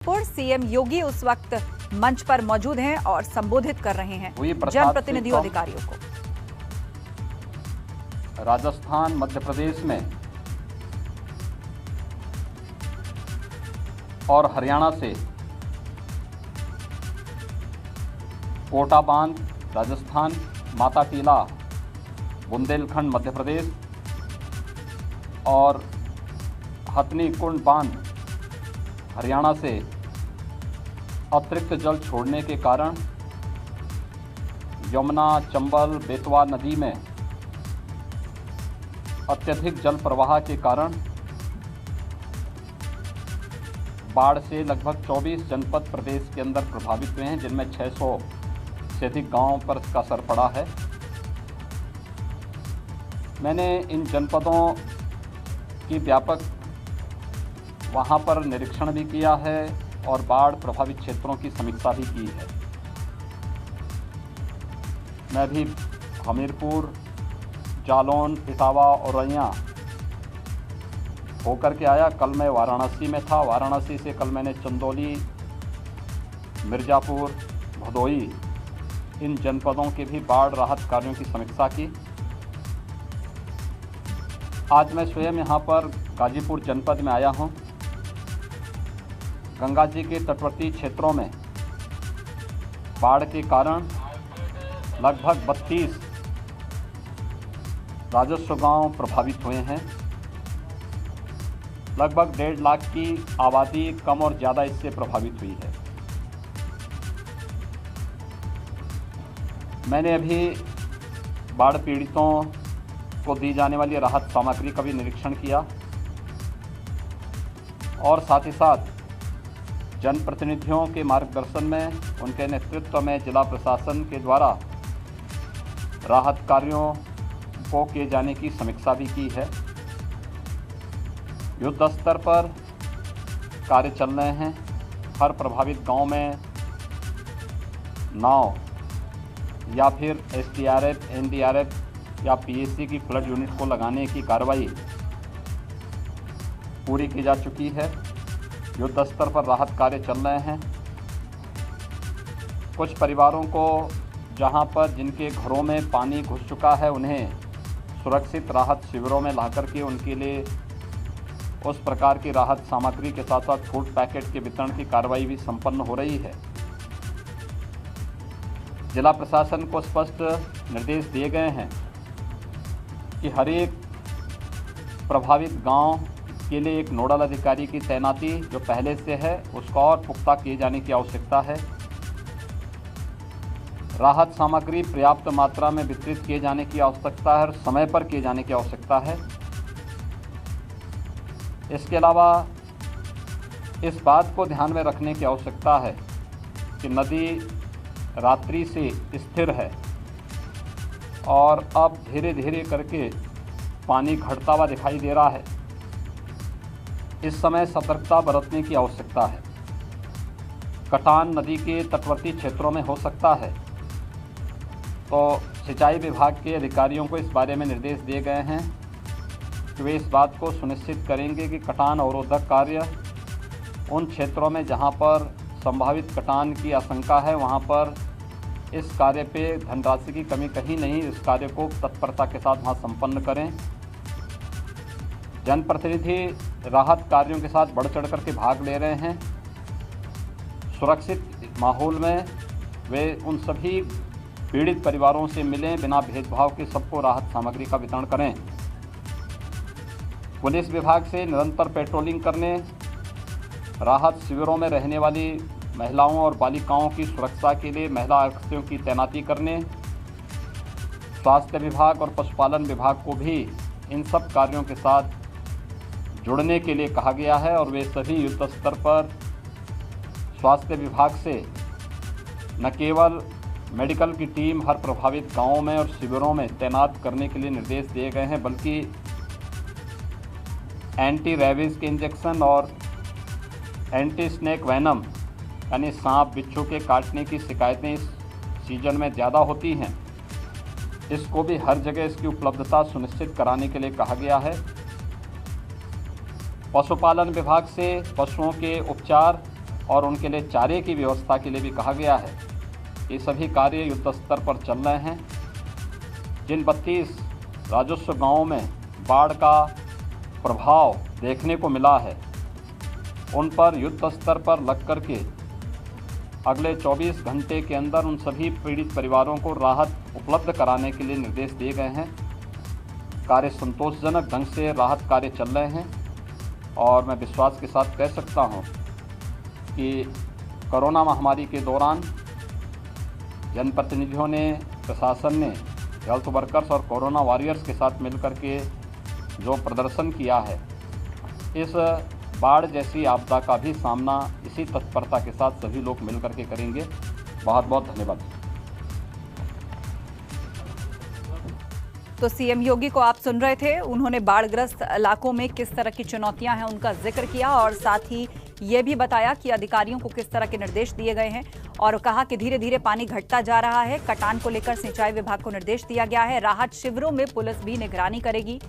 CM योगी उस वक्त मंच पर मौजूद हैं और संबोधित कर रहे हैं जनप्रतिनिधियों अधिकारियों को। राजस्थान, मध्य प्रदेश में और हरियाणा से कोटा बांध राजस्थान, माता टीला बुंदेलखंड मध्य प्रदेश और हथनी कुंड बांध हरियाणा से अतिरिक्त जल छोड़ने के कारण यमुना, चंबल, बेतवा नदी में अत्यधिक जल प्रवाह के कारण बाढ़ से लगभग 24 जनपद प्रदेश के अंदर प्रभावित हुए हैं, जिनमें 600 से अधिक गांवों पर इसका असर पड़ा है। मैंने इन जनपदों की व्यापक वहां पर निरीक्षण भी किया है और बाढ़ प्रभावित क्षेत्रों की समीक्षा भी की है। मैं भी हमीरपुर, जालौन, इटावा और रैया होकर के आया। कल मैं वाराणसी में था। वाराणसी से कल मैंने चंदौली, मिर्ज़ापुर, भदोई इन जनपदों के भी बाढ़ राहत कार्यों की समीक्षा की। आज मैं स्वयं यहाँ पर गाजीपुर जनपद में आया हूँ। गंगा जी के तटवर्ती क्षेत्रों में बाढ़ के कारण लगभग 32 राजस्व गांव प्रभावित हुए हैं। लगभग 1.5 लाख की आबादी कम और ज़्यादा इससे प्रभावित हुई है। मैंने अभी बाढ़ पीड़ितों को दी जाने वाली राहत सामग्री का भी निरीक्षण किया और साथ ही साथ जनप्रतिनिधियों के मार्गदर्शन में, उनके नेतृत्व में जिला प्रशासन के द्वारा राहत कार्यों को किए जाने की समीक्षा भी की है। युद्ध स्तर पर कार्य चल रहे हैं। हर प्रभावित गांव में नाव या फिर SDRF, NDRF या PSC की फ्लड यूनिट को लगाने की कार्रवाई पूरी की जा चुकी है। युद्ध स्तर पर राहत कार्य चल रहे हैं। कुछ परिवारों को जहां पर जिनके घरों में पानी घुस चुका है, उन्हें सुरक्षित राहत शिविरों में लाकर के उनके लिए उस प्रकार की राहत सामग्री के साथ साथ फूड पैकेट के वितरण की कार्रवाई भी संपन्न हो रही है। जिला प्रशासन को स्पष्ट निर्देश दिए गए हैं कि हर एक प्रभावित गांव के लिए एक नोडल अधिकारी की तैनाती जो पहले से है उसका और पुख्ता किए जाने की आवश्यकता है। राहत सामग्री पर्याप्त मात्रा में वितरित किए जाने की आवश्यकता है और समय पर किए जाने की आवश्यकता है। इसके अलावा इस बात को ध्यान में रखने की आवश्यकता है कि नदी रात्रि से स्थिर है और अब धीरे धीरे करके पानी घटता हुआ दिखाई दे रहा है। इस समय सतर्कता बरतने की आवश्यकता है। कटान नदी के तटवर्ती क्षेत्रों में हो सकता है, तो सिंचाई विभाग के अधिकारियों को इस बारे में निर्देश दिए गए हैं कि वे इस बात को सुनिश्चित करेंगे कि कटान अवरोधक कार्य उन क्षेत्रों में जहां पर संभावित कटान की आशंका है वहां पर इस कार्य पे धनराशि की कमी कहीं नहीं, इस कार्य को तत्परता के साथ वहां संपन्न करें। जनप्रतिनिधि राहत कार्यों के साथ बढ़ चढ़ करके भाग ले रहे हैं। सुरक्षित माहौल में वे उन सभी पीड़ित परिवारों से मिलें, बिना भेदभाव के सबको राहत सामग्री का वितरण करें। पुलिस विभाग से निरंतर पेट्रोलिंग करने, राहत शिविरों में रहने वाली महिलाओं और बालिकाओं की सुरक्षा के लिए महिला आरक्षियों की तैनाती करने, स्वास्थ्य विभाग और पशुपालन विभाग को भी इन सब कार्यों के साथ जुड़ने के लिए कहा गया है और वे सभी युद्ध स्तर पर स्वास्थ्य विभाग से न केवल मेडिकल की टीम हर प्रभावित गांवों में और शिविरों में तैनात करने के लिए निर्देश दिए गए हैं, बल्कि एंटी रेबीज के इंजेक्शन और एंटी स्नेक वेनम यानी सांप बिच्छू के काटने की शिकायतें इस सीजन में ज़्यादा होती हैं। इसको भी हर जगह इसकी उपलब्धता सुनिश्चित कराने के लिए कहा गया है। पशुपालन विभाग से पशुओं के उपचार और उनके लिए चारे की व्यवस्था के लिए भी कहा गया है। ये सभी कार्य युद्ध स्तर पर चल रहे हैं। जिन 32 राजस्व गांवों में बाढ़ का प्रभाव देखने को मिला है, उन पर युद्ध स्तर पर लग करके अगले 24 घंटे के अंदर उन सभी पीड़ित परिवारों को राहत उपलब्ध कराने के लिए निर्देश दिए गए हैं। कार्य संतोषजनक ढंग से राहत कार्य चल रहे हैं और मैं विश्वास के साथ कह सकता हूं कि कोरोना महामारी के दौरान जनप्रतिनिधियों ने, प्रशासन ने हेल्थ वर्कर्स और कोरोना वॉरियर्स के साथ मिलकर के जो प्रदर्शन किया है, इस बाढ़ जैसी आपदा का भी सामना इसी तत्परता के साथ सभी लोग मिलकर के करेंगे। बहुत बहुत धन्यवाद। तो सीएम योगी को आप सुन रहे थे। उन्होंने बाढ़ग्रस्त इलाकों में किस तरह की चुनौतियां हैं उनका जिक्र किया और साथ ही ये भी बताया कि अधिकारियों को किस तरह के निर्देश दिए गए हैं और कहा कि धीरे धीरे पानी घटता जा रहा है। कटान को लेकर सिंचाई विभाग को निर्देश दिया गया है। राहत शिविरों में पुलिस भी निगरानी करेगी।